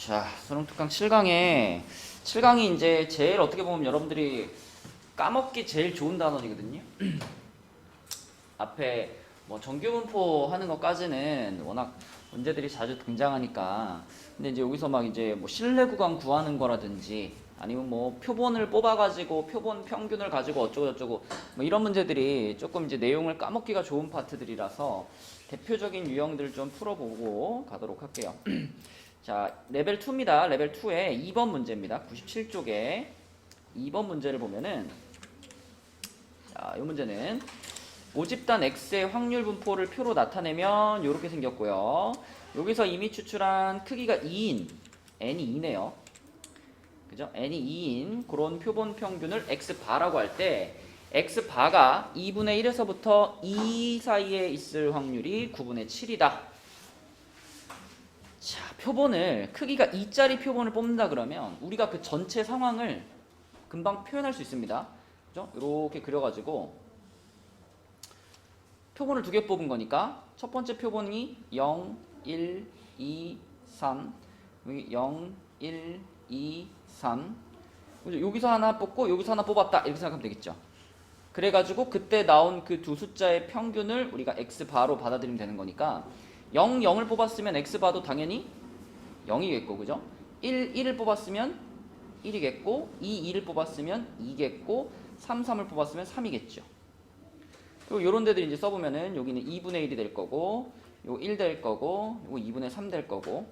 자, 수능 특강 7강이 이제 제일 어떻게 보면 여러분들이 까먹기 제일 좋은 단원이거든요. 앞에 뭐 정규분포 하는 것까지는 워낙 문제들이 자주 등장하니까. 근데 이제 여기서 막 이제 뭐 실내 구간 구하는 거라든지 아니면 뭐 표본을 뽑아가지고 표본 평균을 가지고 어쩌고저쩌고 뭐 이런 문제들이 조금 이제 내용을 까먹기가 좋은 파트들이라서 대표적인 유형들 좀 풀어보고 가도록 할게요. 자, 레벨 2입니다. 레벨 2의 2번 문제입니다. 97쪽에 2번 문제를 보면은, 자, 이 문제는 모집단 X의 확률 분포를 표로 나타내면 이렇게 생겼고요. 여기서 이미 추출한 크기가 2인, n이 2네요. 그죠? n이 2인 그런 표본 평균을 x바라고 할 때 x바가 2분의 1에서부터 2 사이에 있을 확률이 9분의 7이다. 자, 표본을 크기가 2짜리 표본을 뽑는다 그러면 우리가 그 전체 상황을 금방 표현할 수 있습니다. 그죠? 이렇게 그려가지고 표본을 2개 뽑은 거니까 첫 번째 표본이 0, 1, 2, 3 여기 0, 1, 2, 3 그죠? 여기서 하나 뽑고 여기서 하나 뽑았다 이렇게 생각하면 되겠죠. 그래가지고 그때 나온 그 두 숫자의 평균을 우리가 x바로 받아들이면 되는 거니까 0, 0을 뽑았으면 x바도 당연히 0이겠고, 그죠? 1, 1을 뽑았으면 1이겠고, 2, 2를 뽑았으면 2겠고, 3, 3을 뽑았으면 3이겠죠. 그리고 요런 데들 이제 써보면은 여기는 2분의 1이 될 거고, 요거 1 될 거고, 요거 2분의 3 될 거고,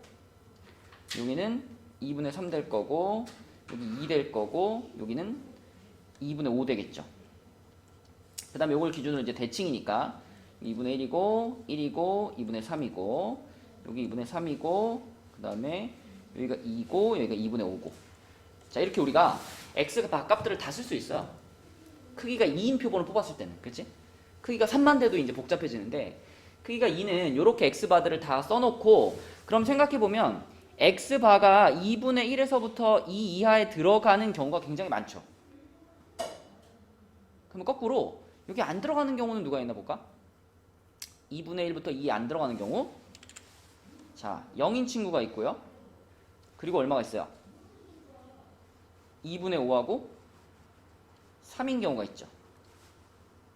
여기는 2분의 3 될 거고, 여기 2 될 거고, 여기는 2분의 5 되겠죠. 그 다음에 요걸 기준으로 이제 대칭이니까 2분의 1이고 1이고 2분의 3이고 여기 2분의 3이고 그 다음에 여기가 2고 여기가 2분의 5고. 자, 이렇게 우리가 x가 값들을 다 쓸 수 있어요. 크기가 2인 표본을 뽑았을 때는, 그치? 크기가 3만 돼도 이제 복잡해지는데 크기가 2는 이렇게 x바들을 다 써놓고 그럼 생각해보면 x바가 2분의 1에서부터 2 이하에 들어가는 경우가 굉장히 많죠. 그러면 거꾸로 여기 안 들어가는 경우는 누가 있나 볼까? 2분의 1부터 2 안 들어가는 경우. 자, 0인 친구가 있고요. 그리고 얼마가 있어요? 2분의 5하고 3인 경우가 있죠.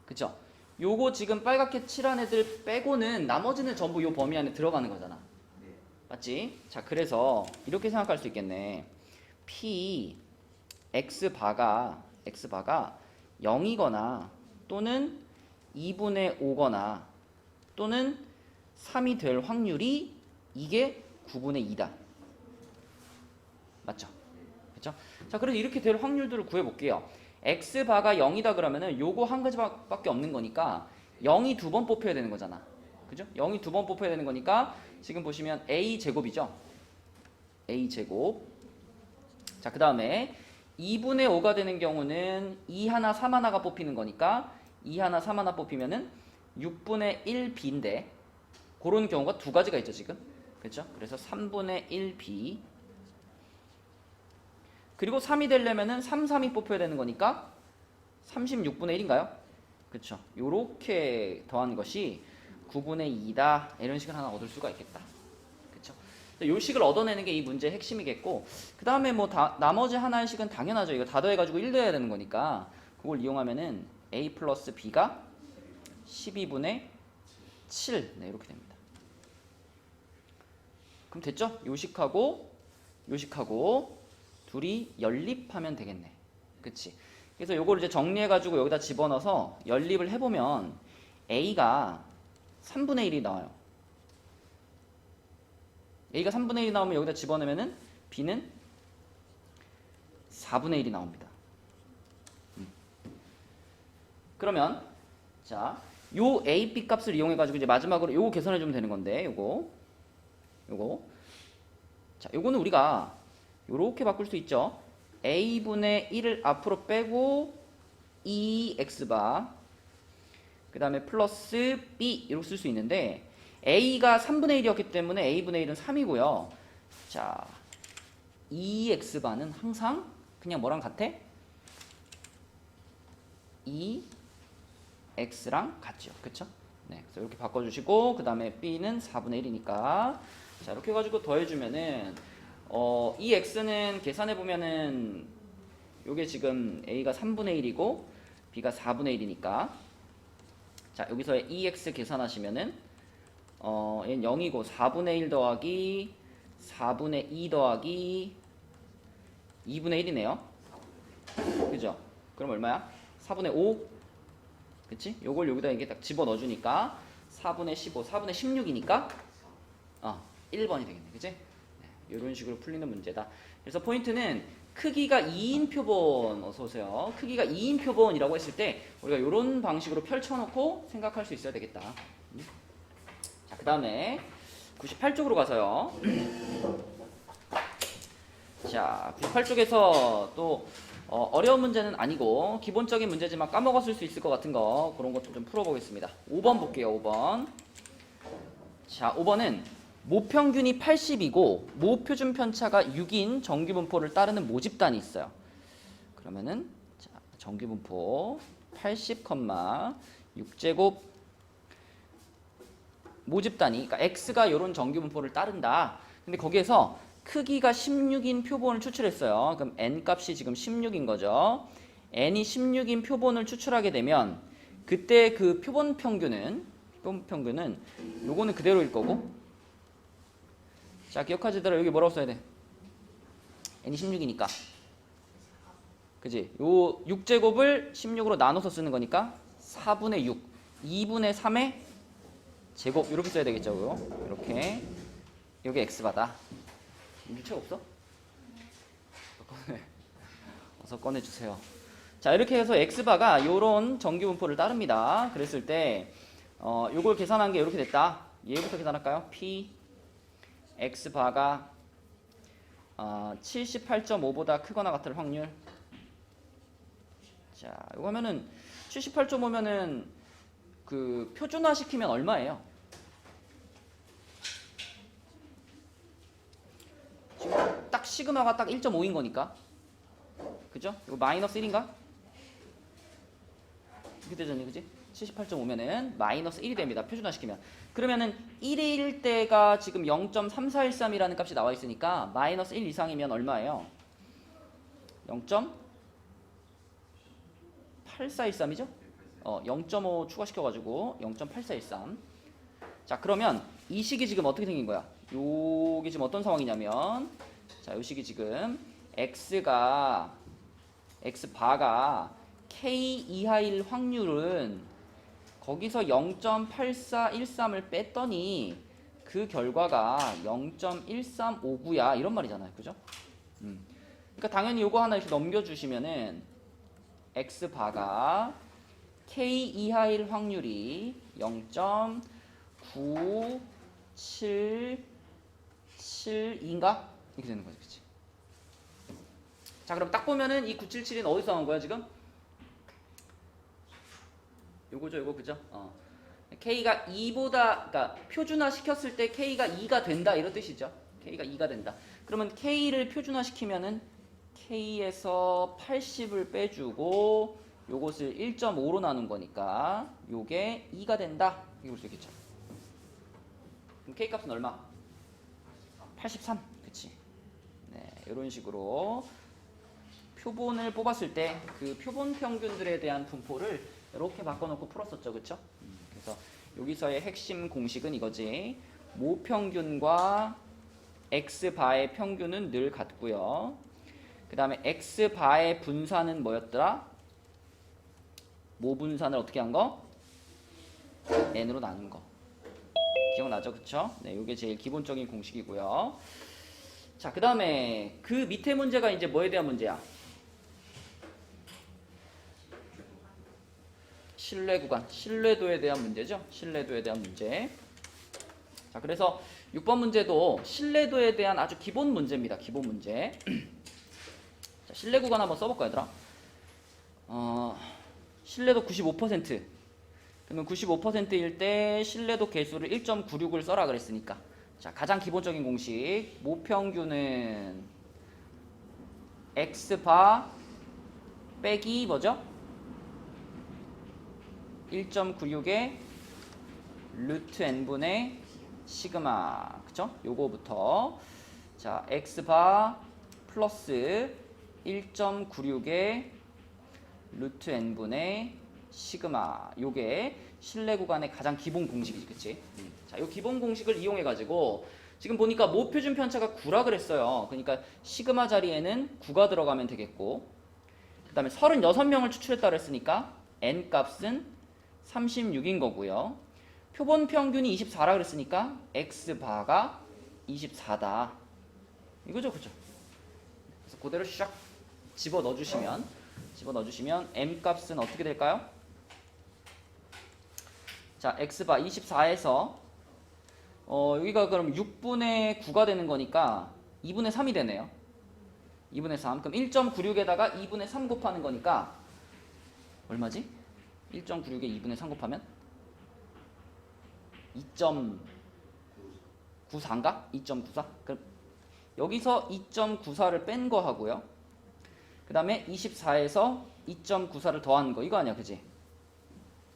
그쵸? 요거 지금 빨갛게 칠한 애들 빼고는 나머지는 전부 요 범위 안에 들어가는 거잖아. 맞지? 자, 그래서 이렇게 생각할 수 있겠네. P x바가 0이거나 또는 2분의 5거나 또는 3이 될 확률이 이게 9분의 2다. 맞죠? 그렇죠? 자, 그래서 이렇게 될 확률들을 구해볼게요. x바가 0이다 그러면은 요거 한 가지밖에 없는 거니까 0이 2번 뽑혀야 되는 거잖아. 그죠? 0이 2번 뽑혀야 되는 거니까 지금 보시면 a제곱이죠. a제곱. 자, 그 다음에 2분의 5가 되는 경우는 2 하나 3 하나가 뽑히는 거니까 2 하나 3 하나 뽑히면은 6분의 1b인데 그런 경우가 두 가지가 있죠 지금. 그렇죠? 그래서 3분의 1b 그리고 3이 되려면은 3, 3이 뽑혀야 되는 거니까 36분의 1인가요? 그렇죠? 요렇게 더한 것이 9분의 2다 이런 식을 하나 얻을 수가 있겠다. 그렇죠? 요 식을 얻어내는 게 이 문제의 핵심이겠고 그 다음에 뭐 나머지 하나의 식은 당연하죠. 이거 다 더해가지고 1 더해야 되는 거니까 그걸 이용하면은 a 플러스 b가 12분의 7 네, 이렇게 됩니다. 그럼 됐죠? 요식하고 둘이 연립하면 되겠네. 그치? 그래서 요거를 이제 정리해가지고 여기다 집어넣어서 연립을 해보면 a가 3분의 1이 나와요. a가 3분의 1이 나오면 여기다 집어넣으면은 b는 4분의 1이 나옵니다. 그러면 자, 요 a, b 값을 이용해가지고 이제 마지막으로 요거 계산해주면 되는 건데 요거 자, 요거는 우리가 요렇게 바꿀 수 있죠. a분의 1을 앞으로 빼고 2x바 그 다음에 플러스 b 이렇게 쓸 수 있는데 a가 3분의 1이었기 때문에 a분의 1은 3이고요. 자, 2x바는 항상 그냥 뭐랑 같아? 2x랑 같죠. 그쵸? 네, 그래서 이렇게 바꿔주시고 그 다음에 b는 4분의 1이니까 자, 이렇게 해가지고 더해주면은 이 x는 계산해 보면은 요게 지금 a가 3분의 1이고 b가 4분의 1이니까 자 여기서 이 x 계산하시면은 얘는 0이고 4분의 1 더하기 4분의 2 더하기 2분의 1이네요. 그죠? 그럼 얼마야? 4분의 5? 그치? 요걸 여기다 이게 딱 집어 넣어주니까 4분의 15, 4분의 16이니까 1번이 되겠네. 그치? 네, 이런 식으로 풀리는 문제다. 그래서 포인트는 크기가 2인 표본, 어서오세요. 크기가 2인 표본이라고 했을 때 우리가 이런 방식으로 펼쳐놓고 생각할 수 있어야 되겠다. 자, 그 다음에 98쪽으로 가서요. 자, 98쪽에서 또 어려운 문제는 아니고 기본적인 문제지만 까먹었을 수 있을 것 같은 거 그런 것도 좀 풀어보겠습니다. 5번 볼게요. 5번. 자, 5번은 모평균이 80이고 모표준 편차가 6인 정규분포를 따르는 모집단이 있어요. 그러면은 자, 정규분포 80, 6제곱 모집단이 그러니까 x가 이런 정규분포를 따른다. 근데 거기에서 크기가 16인 표본을 추출했어요. 그럼 n 값이 지금 16인 거죠. n이 16인 표본을 추출하게 되면 그때 그 표본 평균은 요거는 그대로일 거고. 자, 기억하시더라. 여기 뭐라고 써야 돼? n이 16이니까. 그지? 요 6제곱을 16으로 나눠서 쓰는 거니까 4분의 6, 2분의 3의 제곱 이렇게 써야 되겠죠. 이렇게. 여기 x바다. 유책 없어? 어서 꺼내주세요. 자, 이렇게 해서 x바가 요런 정규분포를 따릅니다. 그랬을 때 요걸 계산한 게 이렇게 됐다. 얘부터 계산할까요? p x바가 78.5보다 크거나 같을 확률. 자, 이거 하면은 78.5면은 그 표준화 시키면 얼마예요? 지금 딱 시그마가 딱 1.5인 거니까. 그죠? 이거 마이너스 1인가? 이렇게 되잖아요. 그지? 78.5면은 마이너스 1이 됩니다. 표준화 시키면. 그러면은 1일 때가 지금 0.3413이라는 값이 나와 있으니까 마이너스 1 이상이면 얼마예요? 0.8413이죠? 0.5 추가시켜가지고 0.8413. 자, 그러면 이 식이 지금 어떻게 생긴 거야? 요게 지금 어떤 상황이냐면, 자, 요 식이 지금 x바가 k 이하일 확률은 거기서 0.8413을 뺐더니 그 결과가 0.1359야 이런 말이잖아요. 그죠? 그러니까 당연히 요거 하나 이렇게 넘겨주시면은 x바가 k 이하일 확률이 0.977인가? 이렇게 되는 거지. 그치? 자, 그럼 딱 보면은 이 977은 어디서 나온 거야 지금? 요거죠, 요거. 그죠? k가 2보다, 그러니까 표준화 시켰을 때 k가 2가 된다 이런 뜻이죠. k가 2가 된다. 그러면 k를 표준화 시키면은 k에서 80을 빼주고 요것을 1.5로 나눈 거니까 요게 2가 된다. 이렇게 볼 수 있겠죠. 그럼 k 값은 얼마? 83. 그치? 네, 이런 식으로 표본을 뽑았을 때 그 표본 평균들에 대한 분포를 이렇게 바꿔놓고 풀었었죠. 그쵸? 그래서 여기서의 핵심 공식은 이거지. 모평균과 x바의 평균은 늘 같고요. 그 다음에 x바의 분산은 뭐였더라? 모분산을 어떻게 한 거? n으로 나눈 거. 기억나죠? 그쵸? 네, 이게 제일 기본적인 공식이고요. 자, 그 다음에 그 밑에 문제가 이제 뭐에 대한 문제야? 신뢰 구간, 신뢰도에 대한 문제죠. 신뢰도에 대한 문제. 자, 그래서 6번 문제도 신뢰도에 대한 아주 기본 문제입니다. 기본 문제. 자, 신뢰 구간 한번 써볼까, 얘들아? 신뢰도 95%. 그러면 95%일 때 신뢰도 계수를 1.96을 써라 그랬으니까. 자, 가장 기본적인 공식. 모평균은 x바 빼기 뭐죠? 1.96의 루트 n분의 시그마. 그쵸? 요거부터. 자, x바 플러스 1.96의 루트 n분의 시그마. 요게 실내 구간의 가장 기본 공식이지, 그치? 자, 요 기본 공식을 이용해 가지고 지금 보니까 모 표준 편차가 9라 그랬어요. 그러니까 시그마 자리에는 9가 들어가면 되겠고, 그 다음에 36명을 추출했다 그랬으니까 n 값은 36인 거고요. 표본 평균이 24라 그랬으니까 x바가 24다. 이거죠, 그죠? 그래서 그대로 샥 집어 넣어주시면 m 값은 어떻게 될까요? 자, x바 24에서 여기가 그럼 6분의 9가 되는 거니까 2분의 3이 되네요. 2분의 3. 그럼 1.96에다가 2분의 3 곱하는 거니까 얼마지? 1.96에 2분의 3 곱하면 2.94인가? 2.94? 그럼 여기서 2.94를 뺀 거 하고요. 그 다음에 24에서 2.94를 더한 거. 이거 아니야, 그지?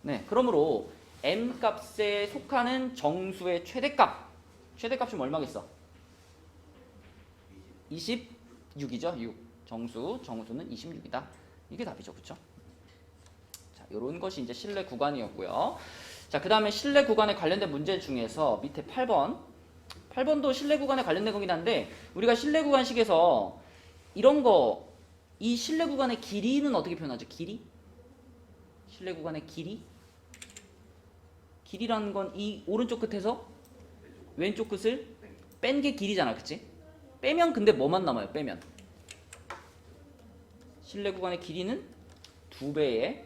네, 그러므로 m 값에 속하는 정수의 최대값. 최대값이 얼마겠어? 26이죠. 6. 정수는 26이다. 이게 답이죠. 그쵸? 자, 요런 것이 이제 실내 구간이었고요. 자, 그 다음에 실내 구간에 관련된 문제 중에서 밑에 8번도 실내 구간에 관련된 거긴 한데, 우리가 실내 구간식에서 이런 거, 이 실내 구간의 길이는 어떻게 표현하죠? 길이? 실내 구간의 길이? 길이라는 건 이 오른쪽 끝에서 왼쪽 끝을 뺀 게 길이잖아, 그치? 빼면 근데 뭐만 남아요? 빼면 실내 구간의 길이는 2배의,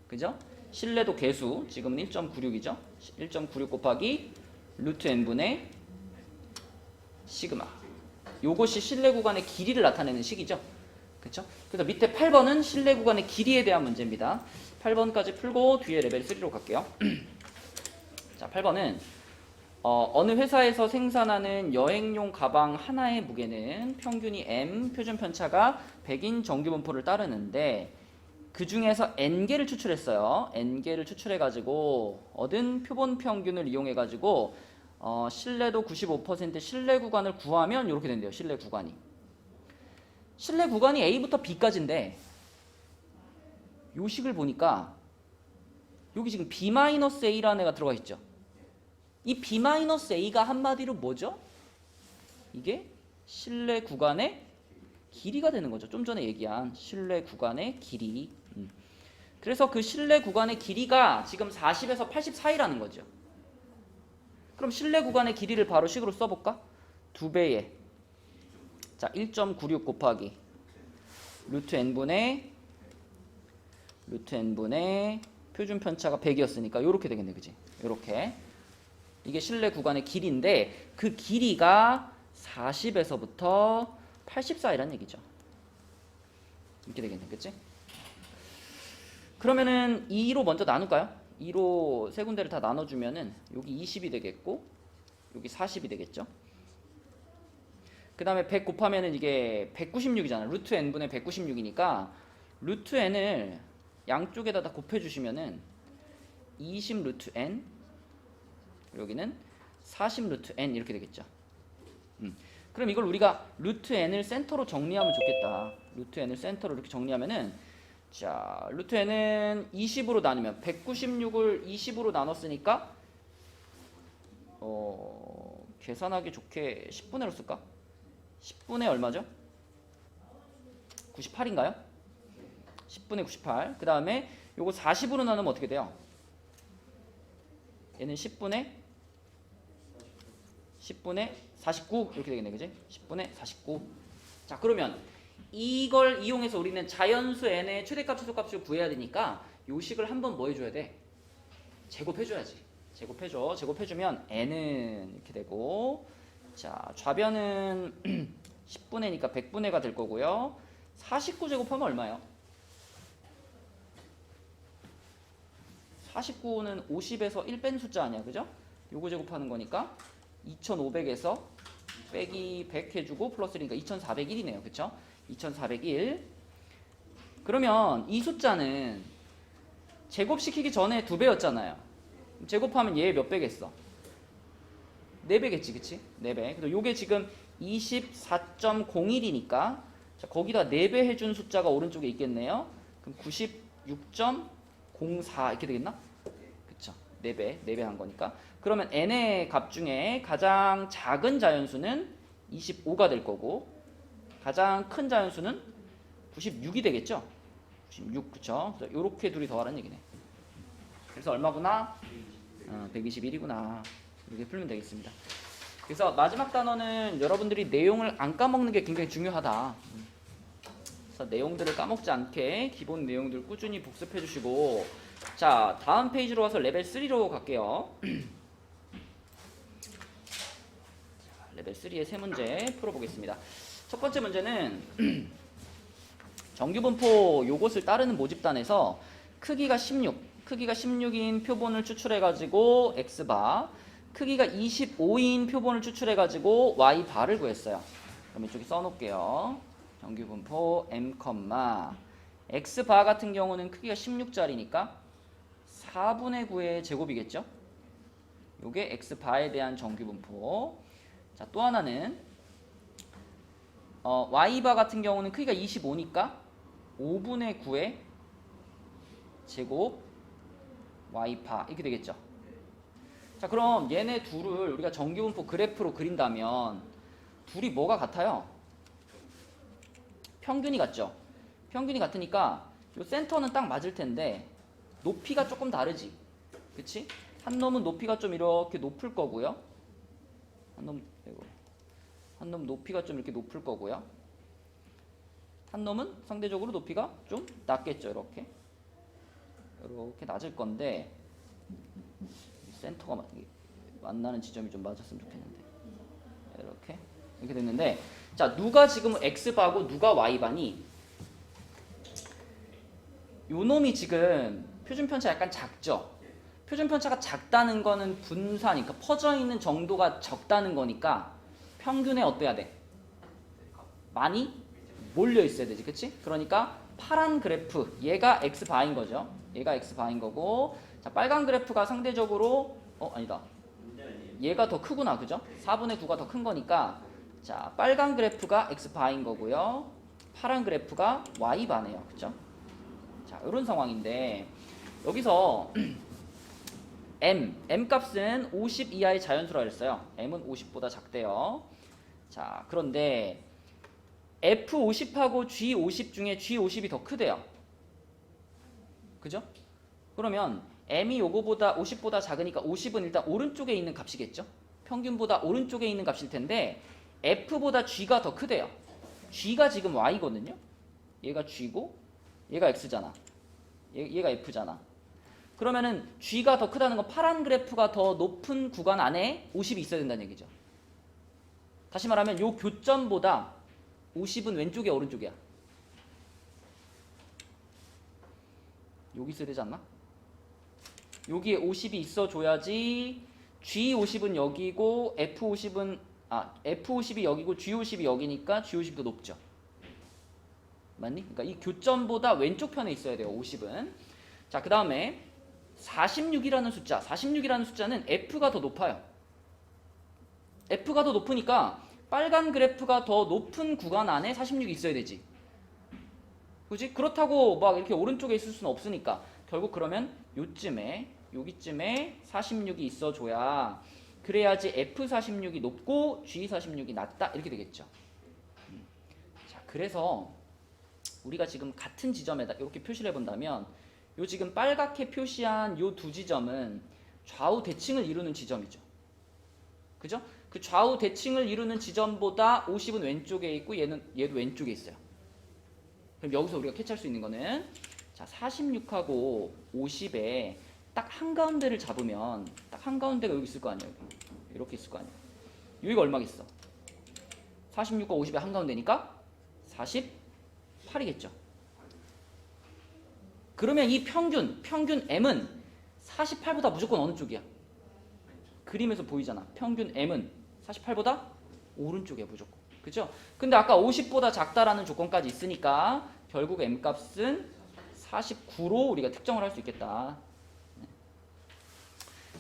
그죠? 실내도 개수 지금은 1.96이죠. 1.96 곱하기 루트 n분의 시그마. 요것이 실내 구간의 길이를 나타내는 식이죠. 그쵸? 그래서 밑에 8번은 실내 구간의 길이에 대한 문제입니다. 8번까지 풀고 뒤에 레벨 3로 갈게요. 자, 8번은 어느 회사에서 생산하는 여행용 가방 하나의 무게는 평균이 m, 표준 편차가 100인 정규 분포를 따르는데 그 중에서 n개를 추출했어요. n개를 추출해가지고 얻은 표본 평균을 이용해가지고 실내도 95% 실내 구간을 구하면 이렇게 된대요. 실내 구간이 A부터 B까지인데 요 식을 보니까 여기 지금 B-A라는 애가 들어가 있죠. 이 B-A가 한마디로 뭐죠? 이게 실내 구간의 길이가 되는 거죠. 좀 전에 얘기한 실내 구간의 길이. 그래서 그 실내 구간의 길이가 지금 40에서 80 사이라는 거죠. 그럼 실내 구간의 길이를 바로 식으로 써볼까? 2배의 자 1.96 곱하기 루트 n분의 표준 편차가 100이었으니까 요렇게 되겠네, 그지? 요렇게. 이게 실내 구간의 길이인데 그 길이가 40에서부터 80 사이란 얘기죠. 이렇게 되겠네, 그치? 그러면은 2로 먼저 나눌까요? 2로 세 군데를 다 나눠주면은 여기 20이 되겠고 여기 40이 되겠죠. 그 다음에 100 곱하면은 이게 196이잖아. 루트 n분의 196이니까 루트 n을 양쪽에다 다 곱해주시면은 20 루트 n, 여기는 40 루트 n 이렇게 되겠죠. 그럼 이걸 우리가 루트 n을 센터로 정리하면 좋겠다. 루트 n을 센터로 이렇게 정리하면은 자, 루트 n은 20으로 나누면 196을 20으로 나눴으니까 계산하기 좋게 10분의로 쓸까? 10분의 얼마죠? 98인가요? 10분의 98. 그 다음에 요거 40으로 나누면 어떻게 돼요? 얘는 10분의 49 이렇게 되겠네, 그지? 10분의 49. 자, 그러면 이걸 이용해서 우리는 자연수 n의 최대값, 최소값을 구해야 되니까 요 식을 한번 뭐 해줘야 돼? 제곱해줘야지. 제곱해줘. 제곱해주면 n은 이렇게 되고, 자, 좌변은 10분의니까 100분의가 될 거고요. 49 제곱하면 얼마예요? 49는 50에서 1 뺀 숫자 아니야, 그죠? 요거 제곱하는 거니까 2500에서 빼기 100 해주고 플러스 1이니까 2401이네요, 그쵸? 2401. 그러면 이 숫자는 제곱시키기 전에 2배였잖아요. 제곱하면 얘 몇 배겠어? 4배겠지, 그치? 4배. 그래서 요게 지금 24.01이니까 자, 거기다 4배 해준 숫자가 오른쪽에 있겠네요. 그럼 96.04 이렇게 되겠나? 그쵸. 4배 한 거니까. 그러면 n의 값 중에 가장 작은 자연수는 25가 될 거고 가장 큰 자연수는 96이 되겠죠? 96, 그쵸? 이렇게 둘이 더하라는 얘기네. 그래서 얼마구나? 121이구나. 이렇게 풀면 되겠습니다. 그래서 마지막 단어는 여러분들이 내용을 안 까먹는 게 굉장히 중요하다. 그래서 내용들을 까먹지 않게 기본 내용들 꾸준히 복습해 주시고 자 다음 페이지로 와서 레벨 3로 갈게요. 레벨 3의 세 문제 풀어보겠습니다. 첫 번째 문제는 정규분포 요것을 따르는 모집단에서 크기가 16인 표본을 추출해가지고 x바, 크기가 25인 표본을 추출해가지고 y바를 구했어요. 그럼 이쪽에 써놓을게요. 정규분포 m, x바 같은 경우는 크기가 16짜리니까 4분의 9의 제곱이겠죠? 요게 x바에 대한 정규분포. 자, 또 하나는 y바 같은 경우는 크기가 25니까 5분의 9의 제곱 y파 이렇게 되겠죠. 자, 그럼 얘네 둘을 우리가 정규분포 그래프로 그린다면 둘이 뭐가 같아요? 평균이 같죠. 평균이 같으니까 요 센터는 딱 맞을 텐데 높이가 조금 다르지. 그치? 한 놈은 높이가 좀 이렇게 높을 거고요. 한 놈 높이가 좀 이렇게 높을 거고요. 한 놈은 상대적으로 높이가 좀 낮겠죠. 이렇게 낮을 건데 센터가 만나는 지점이 좀 맞았으면 좋겠는데 이렇게 됐는데 자 누가 지금 x바고 누가 y바니? 요 놈이 지금 표준편차 약간 작죠. 표준편차가 작다는 거는 분산이니까 퍼져 있는 정도가 적다는 거니까 평균에 어때야 돼? 많이 몰려 있어야 되지, 그치? 그러니까 파란 그래프 얘가 x바인 거죠. 얘가 x바인 거고 자 빨간 그래프가 상대적으로 아니다. 얘가 더 크구나, 그죠? 4분의 9가 더 큰 거니까 자 빨간 그래프가 x바인 거고요. 파란 그래프가 y바네요, 그죠? 자 이런 상황인데 여기서 m 값은 50 이하의 자연수라 그랬어요. m은 50보다 작대요. 자 그런데 F50하고 G50 중에 G50이 더 크대요. 그죠? 그러면 m이 요거보다 50보다 작으니까 50은 일단 오른쪽에 있는 값이겠죠? 평균보다 오른쪽에 있는 값일 텐데 F보다 G가 더 크대요. G가 지금 Y거든요? 얘가 G고 얘가 X잖아. 얘가 F잖아. 그러면은 G가 더 크다는 건 파란 그래프가 더 높은 구간 안에 50이 있어야 된다는 얘기죠. 다시 말하면 요 교점보다 50은 왼쪽이야, 오른쪽이야? 여기 있어야 되지 않나? 여기에 50이 있어줘야지 G50은 여기고 F50이 여기고 G50이 여기니까 G50이 더 높죠. 맞니? 그러니까 이 교점보다 왼쪽 편에 있어야 돼요, 50은. 자, 그 다음에 46이라는 숫자는 F가 더 높아요. F가 더 높으니까 빨간 그래프가 더 높은 구간 안에 46이 있어야 되지. 그지? 그렇다고 막 이렇게 오른쪽에 있을 수는 없으니까 결국 그러면 여기쯤에 46이 있어줘야 그래야지 F46이 높고 G46이 낮다 이렇게 되겠죠. 자, 그래서 우리가 지금 같은 지점에다 이렇게 표시를 해본다면 요 지금 빨갛게 표시한 요 두 지점은 좌우 대칭을 이루는 지점이죠. 그죠? 그 좌우 대칭을 이루는 지점보다 50은 왼쪽에 있고 얘도 왼쪽에 있어요. 그럼 여기서 우리가 캐치할 수 있는 거는 자 46하고 50에 딱 한가운데를 잡으면 딱 한가운데가 여기 있을 거 아니에요. 이렇게 있을 거 아니에요. 여기가 얼마겠어? 46과 50의 한가운데니까 48이겠죠. 그러면 이 평균 M은 48보다 무조건 어느 쪽이야? 그림에서 보이잖아. 평균 M은 48보다 오른쪽이야, 무조건. 그죠? 근데 아까 50보다 작다라는 조건까지 있으니까 결국 M 값은 49로 우리가 특정을 할 수 있겠다.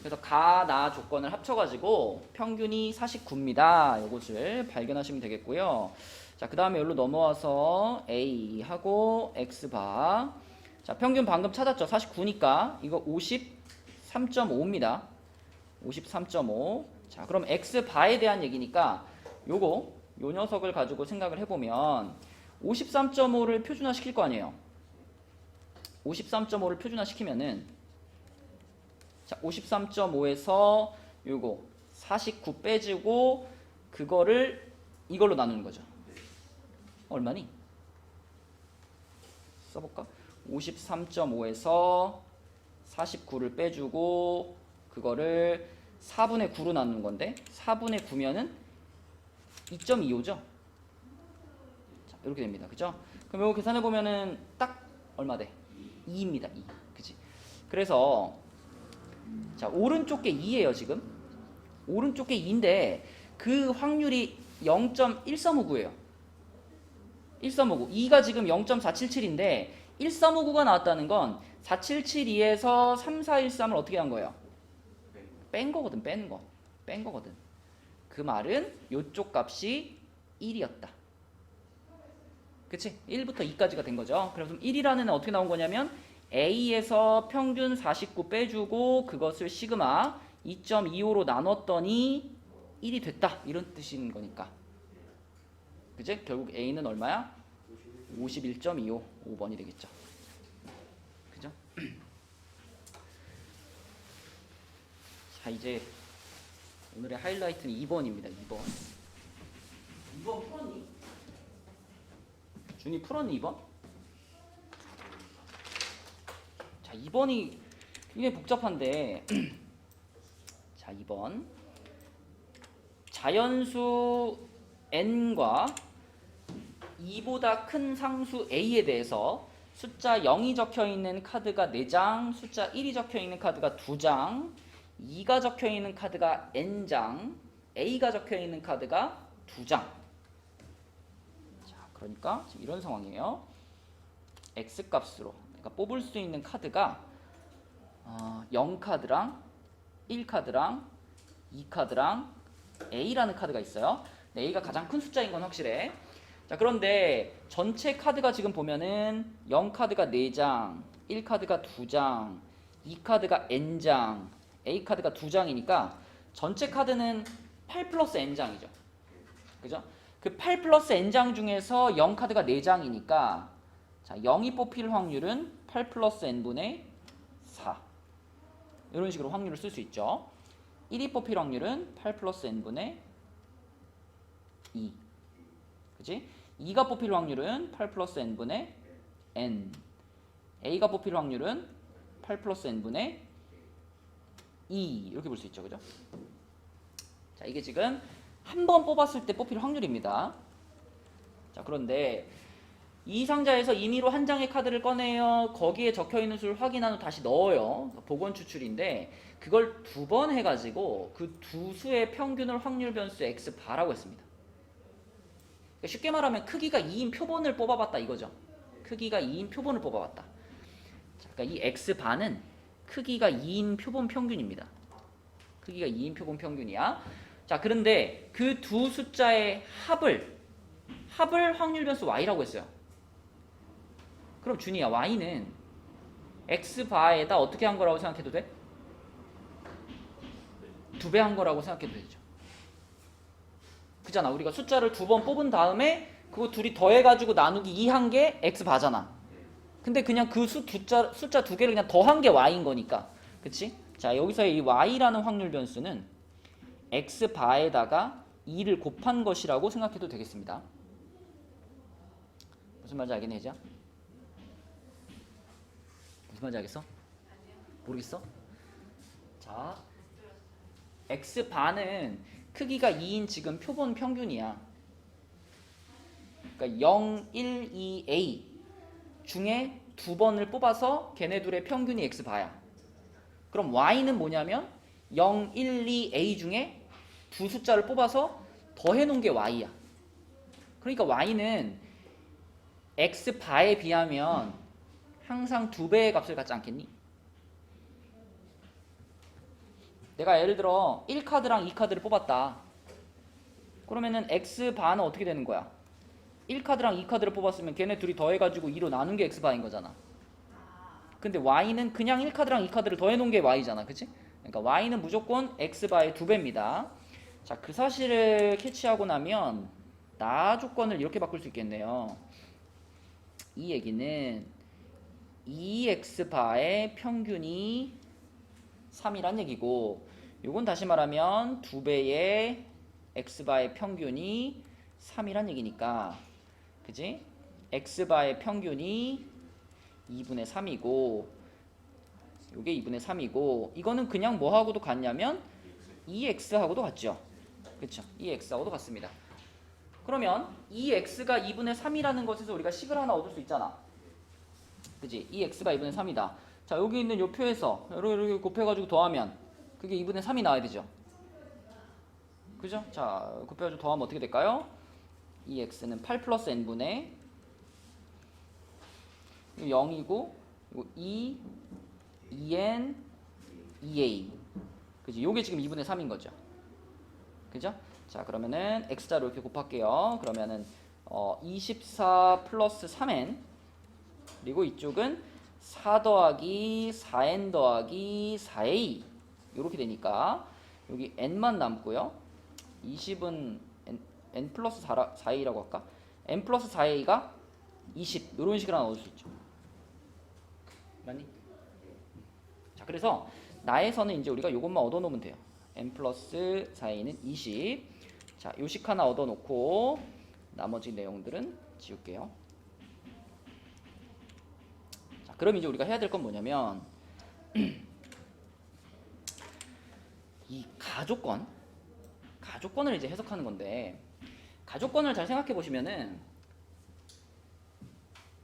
그래서 가, 나 조건을 합쳐가지고 평균이 49입니다. 이것을 발견하시면 되겠고요. 자, 그 다음에 여기로 넘어와서 A하고 X바. 자, 평균 방금 찾았죠? 49니까 이거 53.5입니다. 53.5. 자, 그럼 X바에 대한 얘기니까 요 녀석을 가지고 생각을 해보면 53.5를 표준화 시킬 거 아니에요. 53.5를 표준화 시키면은 자, 53.5에서 요거 49 빼주고 그거를 이걸로 나누는 거죠. 얼마니? 써볼까? 53.5에서 49를 빼주고 그거를 4분의 9로 나누는 건데 4분의 9면은 2.25죠? 자, 이렇게 됩니다. 그죠? 그럼 이거 계산해 보면은 딱 얼마 돼? 2입니다. 2. 그치? 그래서 자, 오른쪽 게 2예요, 지금. 오른쪽 게 2인데 그 확률이 0.1359예요. 1359. 2가 지금 0.477인데 1359가 나왔다는 건 4772에서 3413을 어떻게 한 거예요? 뺀 거거든, 뺀 거. 뺀 거거든. 그 말은 요쪽 값이 1이었다. 그치? 1부터 2까지가 된 거죠. 그래서 1이라는 애는 어떻게 나온 거냐면 A에서 평균 49 빼주고 그것을 시그마 2.25로 나눴더니 1이 됐다. 이런 뜻인 거니까. 그치? 결국 A는 얼마야? 51.25. 5번이 되겠죠. 그죠? 자, 이제 오늘의 하이라이트는 2번입니다. 2번. 2번 풀었니? 준이 풀었니 2번? 자, 2번이 굉장히 복잡한데 자, 2번 자연수 n과 2보다 큰 상수 a에 대해서 숫자 0이 적혀있는 카드가 4장, 숫자 1이 적혀있는 카드가 2장, 2가 적혀있는 카드가 n장, a가 적혀있는 카드가 2장. 자, 그러니까 지금 이런 상황이에요. x값으로 그러니까 뽑을 수 있는 카드가 0카드랑 1카드랑 2카드랑 A라는 카드가 있어요. A가 가장 큰 숫자인 건 확실해. 자, 그런데 전체 카드가 지금 보면은 0카드가 4장, 1카드가 2장, 2카드가 N장, A카드가 2장이니까 전체 카드는 8 플러스 N장이죠. 그죠? 그 8 플러스 N장 중에서 0카드가 4장이니까 자, 0이 뽑힐 확률은 8 플러스 N분의 4. 이런 식으로 확률을 쓸 수 있죠. 1이 뽑힐 확률은 8 플러스 N분의 2. 그치? 2가 뽑힐 확률은 8 플러스 N분의 N. A가 뽑힐 확률은 8 플러스 N분의 2. 이렇게 볼 수 있죠. 그죠? 자, 이게 지금 한 번 뽑았을 때 뽑힐 확률입니다. 자, 그런데 이 상자에서 임의로 한 장의 카드를 꺼내요. 거기에 적혀있는 수를 확인한 후 다시 넣어요. 복원 추출인데 그걸 2번 해가지고 그 두 수의 평균을 확률 변수 x바라고 했습니다. 그러니까 쉽게 말하면 크기가 2인 표본을 뽑아봤다 이거죠. 크기가 2인 표본을 뽑아봤다. 자, 그러니까 이 x바는 크기가 2인 표본 평균입니다. 크기가 2인 표본 평균이야. 자, 그런데 그 두 숫자의 합을 확률 변수 y라고 했어요. 그럼 준이야, y는 x바에다 어떻게 한 거라고 생각해도 돼? 2배 한 거라고 생각해도 되죠. 그잖아. 우리가 숫자를 2번 뽑은 다음에 그거 둘이 더해가지고 나누기 2 한 게 x바잖아. 근데 그냥 그 숫자 2개를 그냥 더한 게 y인 거니까. 그치? 자, 여기서의 이 y라는 확률 변수는 x바에다가 2를 곱한 것이라고 생각해도 되겠습니다. 무슨 말인지 알겠니, 혜지야? 무슨 말인지 알겠어? 모르겠어? 자, x바는 크기가 2인 지금 표본 평균이야. 그러니까 0, 1, 2, a 중에 2번을 뽑아서 걔네들의 평균이 x바야. 그럼 y는 뭐냐면 0, 1, 2, a 중에 두 숫자를 뽑아서 더해놓은 게 y야. 그러니까 y는 x바에 비하면 항상 2배의 값을 갖지 않겠니? 내가 예를 들어 1카드랑 2카드를 뽑았다. 그러면은 X바는 어떻게 되는 거야? 1카드랑 2카드를 뽑았으면 걔네 둘이 더해가지고 2로 나눈 게 X바인 거잖아. 근데 Y는 그냥 1카드랑 2카드를 더해놓은 게 Y잖아. 그치? 그러니까 Y는 무조건 X바의 2배입니다. 자, 그 사실을 캐치하고 나면 나 조건을 이렇게 바꿀 수 있겠네요. 이 얘기는 2X바의 평균이 3이란 얘기고, 요건 다시 말하면 2배의 X바의 평균이 3이란 얘기니까, 그지? X바의 평균이 2분의 3이고, 요게 2분의 3이고, 이거는 그냥 뭐하고도 같냐면 2X하고도 같죠. 그쵸? 2X하고도 같습니다. 그러면 2X가 2분의 3이라는 것에서 우리가 식을 하나 얻을 수 있잖아. 그지? 2X가 2분의 3이다. 자, 여기 있는 요 표에서 이렇게 곱해가지고 더하면 그게 2분의 3이 나와야 되죠. 그죠? 자, 곱해가지고 더하면 어떻게 될까요? 2X는 8 플러스 N분의 0이고, 이거 2N, 2A. 그지? 요게 지금 2분의 3인 거죠. 그죠? 자, 그러면은 X자로 이렇게 곱할게요. 그러면은 24 플러스 3N, 그리고 이쪽은 4 더하기 4N 더하기 4A 이렇게 되니까 여기 N만 남고요. 20은 N 플러스 4A라고 할까? N 플러스 4A가 20 이런 식으로 하나 얻을 수 있죠. 맞니? 자, 그래서 나에서는 이제 우리가 이것만 얻어놓으면 돼요. N 플러스 4A는 20. 자, 요식 하나 얻어놓고 나머지 내용들은 지울게요. 자, 그럼 이제 우리가 해야 될 건 뭐냐면 이 가족권을 이제 해석하는 건데, 가족권을 잘 생각해 보시면은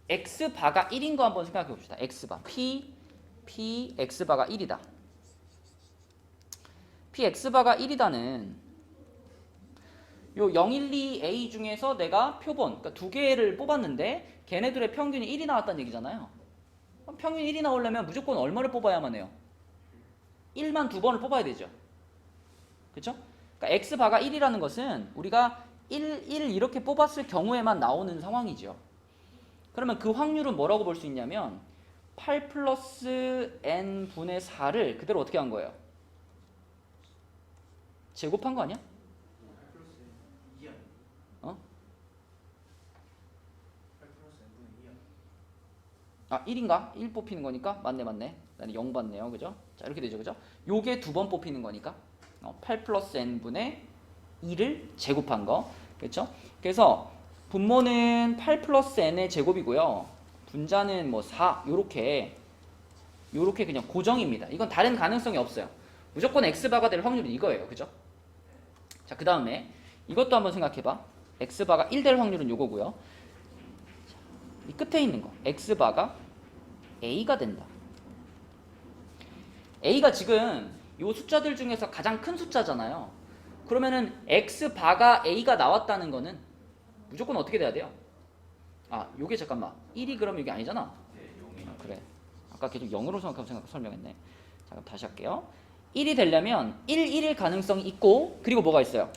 X바가 1인 거 한번 생각해 봅시다. X바 P X바가 1이다. P X바가 1이다는 요 0, 1, 2 A 중에서 내가 표본, 그러니까 두 개를 뽑았는데 걔네들의 평균이 1이 나왔다는 얘기잖아요. 그럼 평균 1이 나오려면 무조건 얼마를 뽑아야만 해요? 1만 두 번을 뽑아야 되죠. 그렇죠? 그러니까 X바가 1이라는 것은 우리가 1 이렇게 뽑았을 경우에만 나오는 상황이죠. 그러면 그 확률은 뭐라고 볼 수 있냐면 8 플러스 N분의 4를 그대로 어떻게 한 거예요? 제곱한 거 아니야? 어? 아, 1인가? 1 뽑히는 거니까? 맞네. 나는 0 받네요. 그죠? 자, 이렇게 되죠. 그죠? 요게 두 번 뽑히는 거니까 8 플러스 N분의 2를 제곱한 거. 그렇죠? 그래서 분모는 8 플러스 N의 제곱이고요. 분자는 뭐 4, 요렇게 그냥 고정입니다. 이건 다른 가능성이 없어요. 무조건 X바가 될 확률은 이거예요. 그죠? 자, 그 다음에 이것도 한번 생각해봐. X바가 1 될 확률은 요거고요. 이 끝에 있는 거 X바가 A가 된다. A가 지금 요 숫자들 중에서 가장 큰 숫자잖아요. 그러면은 X바가 A가 나왔다는 거는 무조건 어떻게 돼야 돼요? 아, 요게 잠깐만 1이 그럼 이게 아니잖아. 아, 그래. 아까 계속 0으로 설명했네. 자, 그럼 다시 할게요. 1이 되려면 1일 가능성이 있고, 그리고 뭐가 있어요?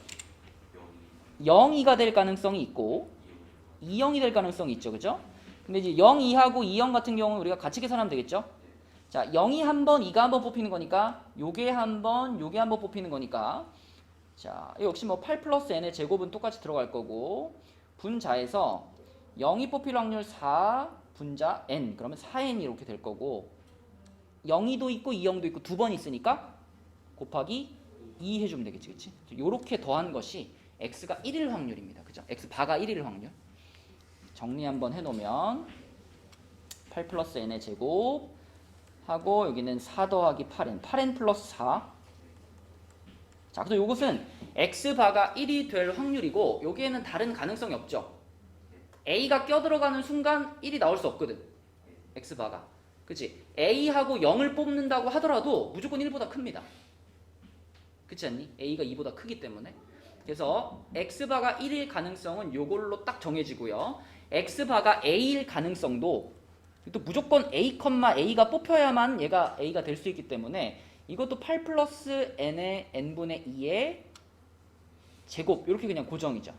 0이가 될 가능성이 있고 2,0이 될 가능성이 있죠. 그죠? 근데 이제 0, 2하고 2,0 같은 경우는 우리가 같이 계산하면 되겠죠? 자, 0이 한 번, 2가 한 번 뽑히는 거니까 요게 한 번, 요게 한 번 뽑히는 거니까, 자, 역시 뭐 8 플러스 N의 제곱은 똑같이 들어갈 거고, 분자에서 0이 뽑힐 확률 4 분자 N, 그러면 4N이 이렇게 될 거고, 0이도 있고 2,0도 있고 두 번 있으니까 곱하기 2 해주면 되겠지. 그치? 요렇게 더한 것이 X가 1일 확률입니다. 그죠? X바가 1일 확률. 정리 한번 해놓으면 8 플러스 N의 제곱 하고, 여기는 4 더하기 8N, 8N 플러스 4. 자, 그래서 이것은 X바가 1이 될 확률이고, 여기에는 다른 가능성이 없죠. A가 껴들어가는 순간 1이 나올 수 없거든. X바가. 그치? A하고 0을 뽑는다고 하더라도 무조건 1보다 큽니다. 그렇지 않니? A가 2보다 크기 때문에. 그래서 X바가 1일 가능성은 요걸로 딱 정해지고요. X바가 A일 가능성도 또 무조건 A, A가 뽑혀야만 얘가 A가 될 수 있기 때문에 이것도 8 플러스 n의 n분의 2의 제곱 이렇게 그냥 고정이죠.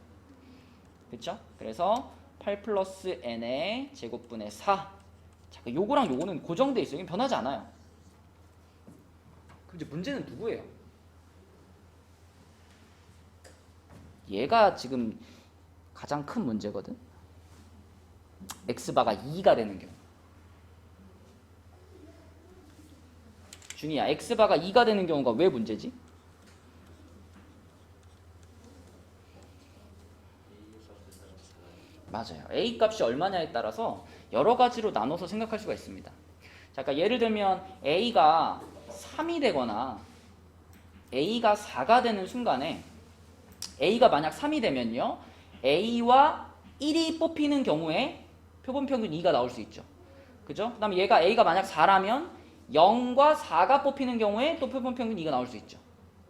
그렇죠? 그래서 8 플러스 n의 제곱분의 4. 자, 요거랑 요거는 고정돼 있어요. 이게 변하지 않아요. 그럼 이제 문제는 누구예요? 얘가 지금 가장 큰 문제거든. x바가 2가 되는 경우. 준이야, x바가 2가 되는 경우가 왜 문제지? 맞아요. a 값이 얼마냐에 따라서 여러 가지로 나눠서 생각할 수가 있습니다. 자, 그러니까 예를 들면 a가 3이 되거나 a가 4가 되는 순간에 a가 만약 3이 되면요, a와 1이 뽑히는 경우에 표본평균 2가 나올 수 있죠. 그죠? 그 다음에 얘가 a가 만약 4라면 0과 4가 뽑히는 경우에 또 표본평균 2가 나올 수 있죠.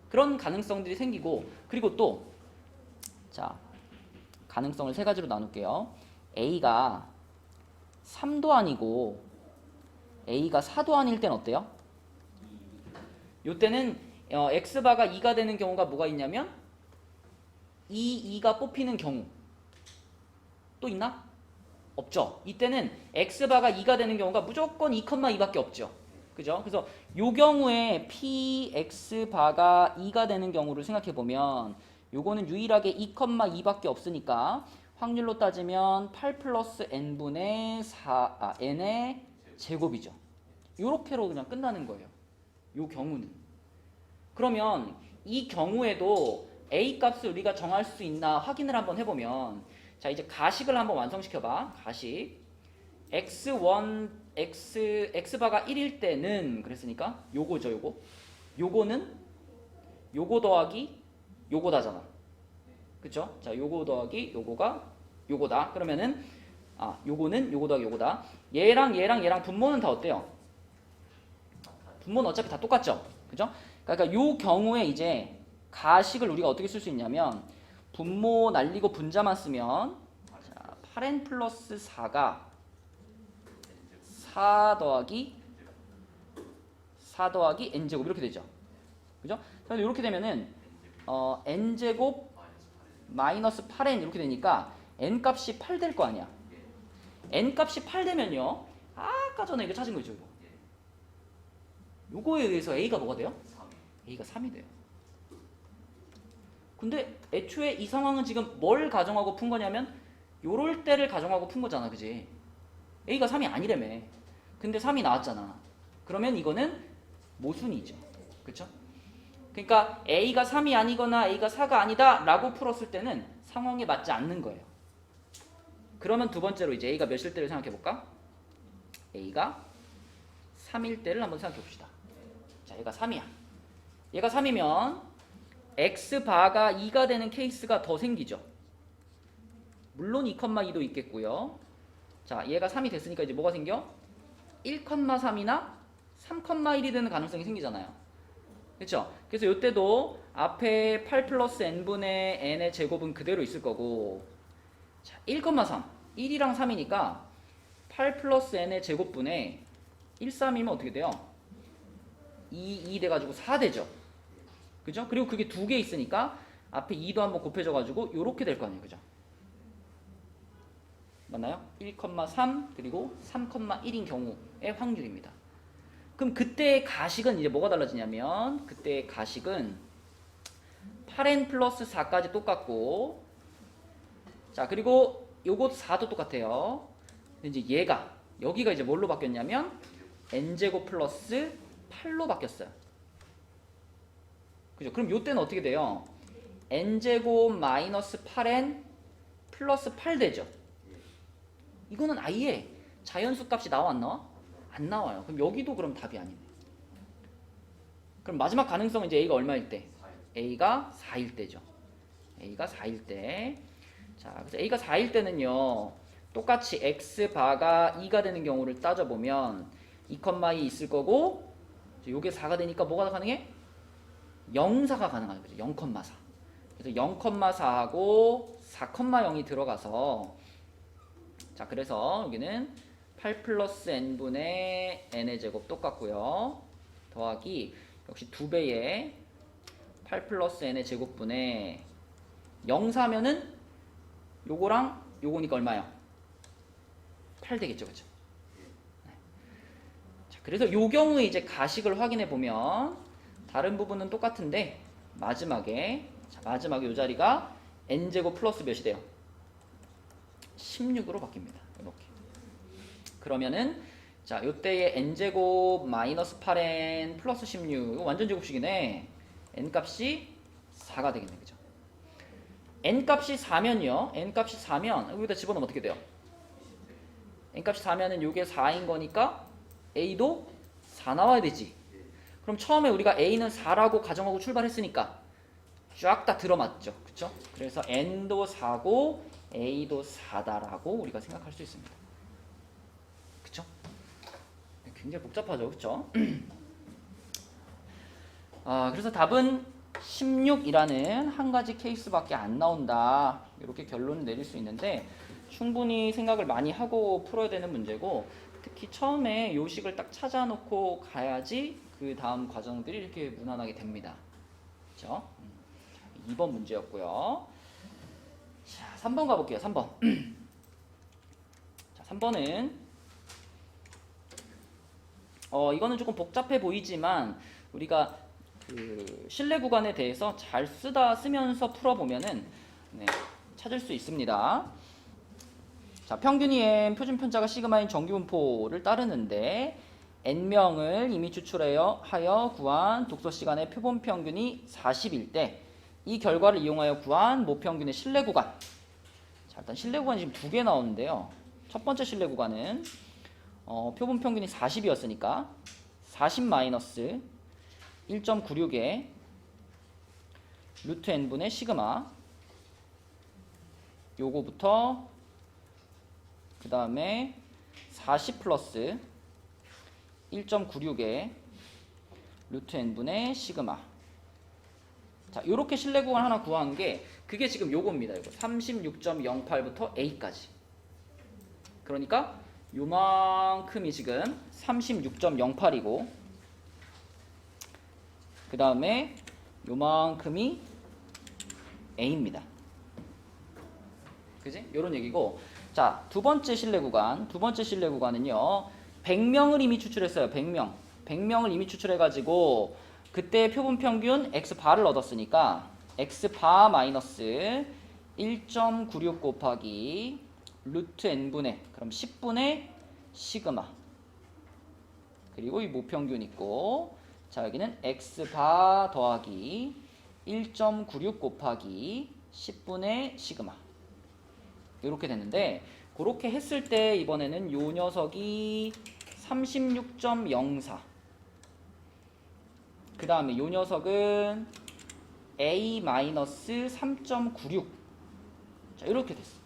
그런 가능성들이 생기고, 그리고 또 자, 가능성을 세 가지로 나눌게요. a가 3도 아니고 a가 4도 아닐 땐 어때요? 요때는 x바가 2가 되는 경우가 뭐가 있냐면 2가 뽑히는 경우. 또 있나? 없죠. 이때는 x바가 2가 되는 경우가 무조건 2,2밖에 없죠. 그죠? 그래서 요 경우에 px바가 2가 되는 경우를 생각해 보면 요거는 유일하게 2,2밖에 없으니까 확률로 따지면 8 플러스 n분의 n의 제곱이죠. 요렇게로 그냥 끝나는 거예요. 요 경우는. 그러면 이 경우에도 a 값을 우리가 정할 수 있나 확인을 한번 해보면, 자, 이제 가식을 한번 완성시켜봐. 가식 x1 x바가 1일 때는 그랬으니까 요거죠. 요거는 요거 더하기 요거다잖아. 그쵸? 자, 요거 더하기 요거가 요거다. 그러면은 요거는 요거 더하기 요거다. 얘랑 분모는 다 어때요? 분모는 어차피 다 똑같죠. 그죠? 그러니까 요 경우에 이제 가식을 우리가 어떻게 쓸 수 있냐면, 분모 날리고 분자만 쓰면, 자, 8n 플러스 4가 4 더하기 n제곱 이렇게 되죠. 그죠? 그래서 이렇게 되면은 n제곱 마이너스 8n 이렇게 되니까 n 값이 8 될 거 아니야. n 값이 8 되면요, 아까 전에 이거 찾은 거죠. 요거에 의해서 a가 뭐가 돼요? a가 3이 돼요. 근데 애초에 이 상황은 지금 뭘 가정하고 푼 거냐면 요럴 때를 가정하고 푼 거잖아. 그지? a가 3이 아니라며. 근데 3이 나왔잖아. 그러면 이거는 모순이죠. 그쵸? 그러니까 a가 3이 아니거나 a가 4가 아니다 라고 풀었을 때는 상황에 맞지 않는 거예요. 그러면 두 번째로 이제 a가 몇일 때를 생각해 볼까? a가 3일 때를 한번 생각해 봅시다. 자, 얘가 3이야. 얘가 3이면 x바가 2가 되는 케이스가 더 생기죠. 물론 2,2도 있겠고요. 자, 얘가 3이 됐으니까 이제 뭐가 생겨? 1,3이나 3,1이 되는 가능성이 생기잖아요. 그렇죠? 그래서 이때도 앞에 8 플러스 n분의 n의 제곱은 그대로 있을 거고, 자, 1,3 1이랑 3이니까 8 플러스 n의 제곱분에 1, 3이면 어떻게 돼요? 2 돼가지고 4 되죠. 그죠? 그리고 그게 두 개 있으니까 앞에 2도 한번 곱해져가지고 요렇게 될 거 아니에요. 그죠? 맞나요? 1,3 그리고 3,1인 경우의 확률입니다. 그럼 그때의 가식은 이제 뭐가 달라지냐면, 그때의 가식은 8n 플러스 4까지 똑같고, 자, 그리고 요거 4도 똑같아요. 근데 이제 얘가 여기가 이제 뭘로 바뀌었냐면 n제곱 플러스 8로 바뀌었어요. 그죠? 그럼 요 때는 어떻게 돼요? n제곱 마이너스 8n 플러스 8 되죠. 이거는 아예 자연수 값이 나와 안 나와? 안 나와요. 그럼 여기도 그럼 답이 아니네. 그럼 마지막 가능성은 이제 a가 얼마일 때? a가 4일 때죠. a가 4일 때. 자, 그래서 a가 4일 때는요, 똑같이 x바가 2가 되는 경우를 따져보면 2,2 있을 거고, 요게 4가 되니까 뭐가 가능해? 0,4가 가능한 거죠. 0,4. 그래서 0,4하고 4,0이 들어가서, 자, 그래서 여기는 8 플러스 n분의 n의 제곱 똑같고요. 더하기 역시 2배의 8 플러스 n의 제곱분에 0 사면은 요거랑 요거니까 얼마요? 8 되겠죠, 그죠? 네. 자, 그래서 요 경우에 이제 가식을 확인해 보면 다른 부분은 똑같은데 마지막에 요 자리가 n제곱 플러스 몇이 돼요? 16으로 바뀝니다. 이렇게. 그러면은 자, 요때의 n제곱 마이너스 8n 플러스 16 이거 완전 제곱식이네. n값이 4가 되겠네. 그죠? n값이 4면요. n값이 4면 여기다 집어넣으면 어떻게 돼요? n값이 4면은 요게 4인 거니까 a도 4 나와야 되지. 그럼 처음에 우리가 a는 4라고 가정하고 출발했으니까 쫙 다 들어맞죠. 그쵸? 그래서 n도 4고 a도 4다라고 우리가 생각할 수 있습니다. 그쵸? 굉장히 복잡하죠. 그쵸? 그래서 답은 16이라는 한 가지 케이스밖에 안 나온다. 이렇게 결론을 내릴 수 있는데 충분히 생각을 많이 하고 풀어야 되는 문제고 특히 처음에 요식을 딱 찾아놓고 가야지 그 다음 과정들이 이렇게 무난하게 됩니다. 그쵸? 2번 문제였고요. 자, 3번 가볼게요. 3번. 자, 3번은 이거는 조금 복잡해 보이지만 우리가 그 실내 구간에 대해서 잘 쓰면서 풀어보면은 네, 찾을 수 있습니다. 자, 평균이 m, 표준 편차가 시그마인 정규분포를 따르는데 n명을 이미 추출하여 구한 독서 시간의 표본 평균이 40일 때 이 결과를 이용하여 구한 모평균의 실내 구간. 자, 일단 실내 구간이 지금 2개 나오는데요. 첫 번째 실내 구간은 표본 평균이 40이었으니까 40 마이너스 1.96의 루트 n분의 시그마 요거부터 그 다음에 40 플러스 1.96의 루트 n분의 시그마. 자, 요렇게 실내 구간 하나 구한 게 그게 지금 요겁니다. 요거 36.08부터 a까지. 그러니까 요만큼이 지금 36.08이고 그 다음에 요만큼이 a입니다. 그지? 요런 얘기고. 자, 두 번째 실내 구간은요. 100명을 이미 추출했어요. 100명을 이미 추출해가지고 그때 표본 평균 x바를 얻었으니까 x바 마이너스 1.96 곱하기 루트 n분의 그럼 10분의 시그마 그리고 이 모평균 있고 자 여기는 x바 더하기 1.96 곱하기 10분의 시그마 이렇게 됐는데 그렇게 했을 때 이번에는 요 녀석이 36.04 그 다음에 요 녀석은 a-3.96 자 이렇게 됐어.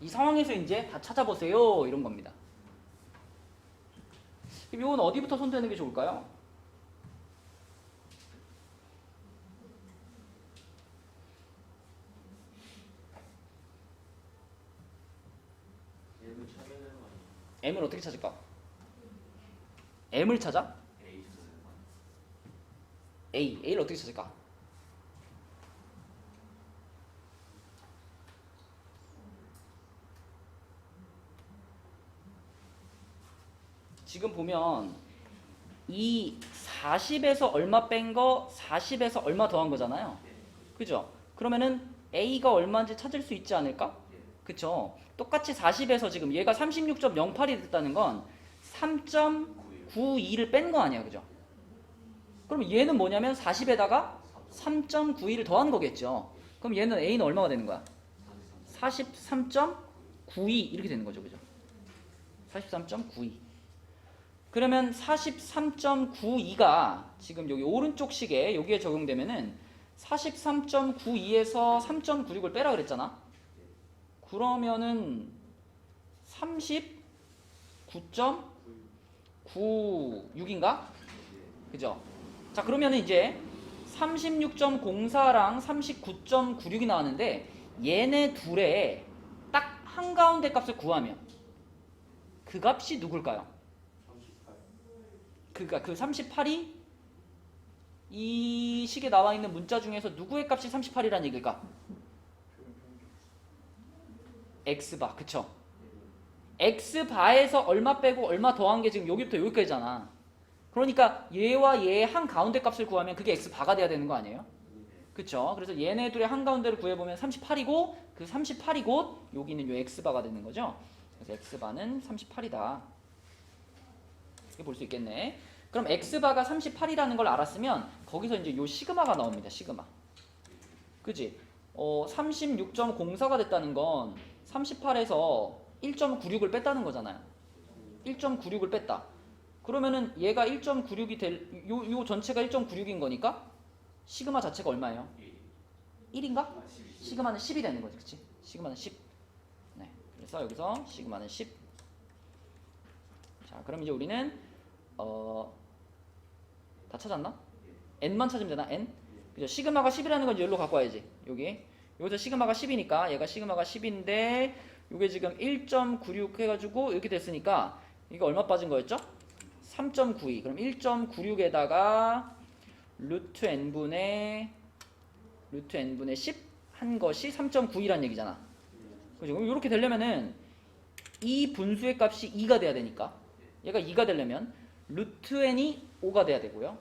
이 상황에서 이제 다 찾아보세요 이런 겁니다. 그럼 이건 어디부터 손대는 게 좋을까요? m을 어떻게 찾을까? m을 찾아? A를 어떻게 찾을까? 지금 보면 이 40에서 얼마 뺀 거 40에서 얼마 더한 거잖아요. 그죠? 그러면은 A가 얼마인지 찾을 수 있지 않을까? 그쵸? 똑같이 40에서 지금 얘가 36.08이 됐다는 건 3.92를 뺀 거 아니야. 그죠? 그럼 얘는 뭐냐면 40에다가 3.92를 더한 거겠죠. 그럼 얘는 A는 얼마가 되는 거야? 43.92 이렇게 되는 거죠. 그죠? 43.92. 그러면 43.92가 지금 여기 오른쪽 식에 여기에 적용되면은 43.92에서 3.96을 빼라 그랬잖아. 그러면은 39.96인가? 그죠? 자, 그러면은 이제 36.04랑 39.96이 나왔는데 얘네 둘의 딱 한가운데 값을 구하면 그 값이 누굴까요? 그러니까 그 38이 이 식에 나와 있는 문자 중에서 누구의 값이 38이라는 얘기일까? x바, 그쵸? x바에서 얼마 빼고 얼마 더한 게 지금 여기부터 여기까지잖아. 그러니까 얘와 얘의 한 가운데 값을 구하면 그게 x바가 돼야 되는 거 아니에요? 그쵸? 그래서 얘네 둘의 한 가운데를 구해보면 38이고 그 38이 곧 여기는 요 x바가 되는 거죠. 그래서 x바는 38이다. 이렇게 볼 수 있겠네. 그럼 x바가 38이라는 걸 알았으면 거기서 이제 요 시그마가 나옵니다. 시그마. 그지? 36.04가 됐다는 건 38에서 1.96을 뺐다는 거잖아요. 1.96을 뺐다. 그러면은 얘가 1.96이 요 전체가 1.96인 거니까 시그마 자체가 얼마예요? 1인가? 시그마는 10이 되는 거지. 그치? 시그마는 10. 네. 그래서 여기서 시그마는 10. 자, 그럼 이제 우리는 다 찾았나? n만 찾으면 되나? n? 그죠? 시그마가 10이라는 건 여기로 갖고 와야지. 여기서 시그마가 10이니까 얘가 시그마가 10인데 이게 지금 1.96 해가지고 이렇게 됐으니까 이거 얼마 빠진 거였죠? 3.92. 그럼 1.96에다가 루트 n분의 10 한 것이 3.92란 얘기잖아. 그죠? 그럼 이렇게 되려면은 이 분수의 값이 2가 돼야 되니까 얘가 2가 되려면 루트 n이 5가 돼야 되고요.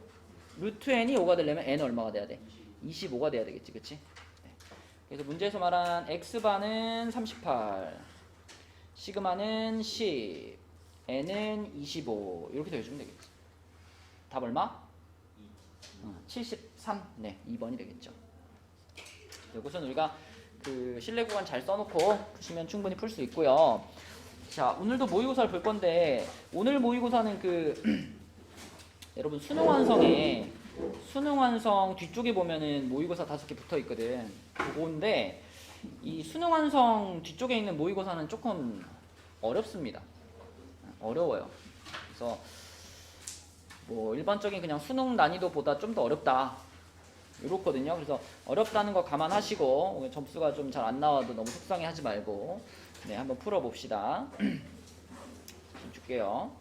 루트 n이 5가 되려면 n은 얼마가 돼야 돼? 25가 돼야 되겠지. 그치? 네. 그래서 문제에서 말한 x바는 38, 시그마는 10, n은 25 이렇게 더해주면 되겠지. 답 얼마? 73. 네, 2번이 되겠죠. 이것은 우리가 그 실내 구간 잘 써놓고 푸시면 충분히 풀 수 있고요. 자, 오늘도 모의고사를 볼 건데 오늘 모의고사는 그 여러분 수능 완성 뒤쪽에 보면은 모의고사 5개 붙어 있거든. 그건데 이 수능 완성 뒤쪽에 있는 모의고사는 조금 어렵습니다. 어려워요. 그래서 뭐 일반적인 그냥 수능 난이도보다 좀 더 어렵다. 이렇거든요. 그래서 어렵다는 거 감안하시고 점수가 좀 잘 안 나와도 너무 속상해하지 말고 네, 한번 풀어봅시다. 좀 줄게요.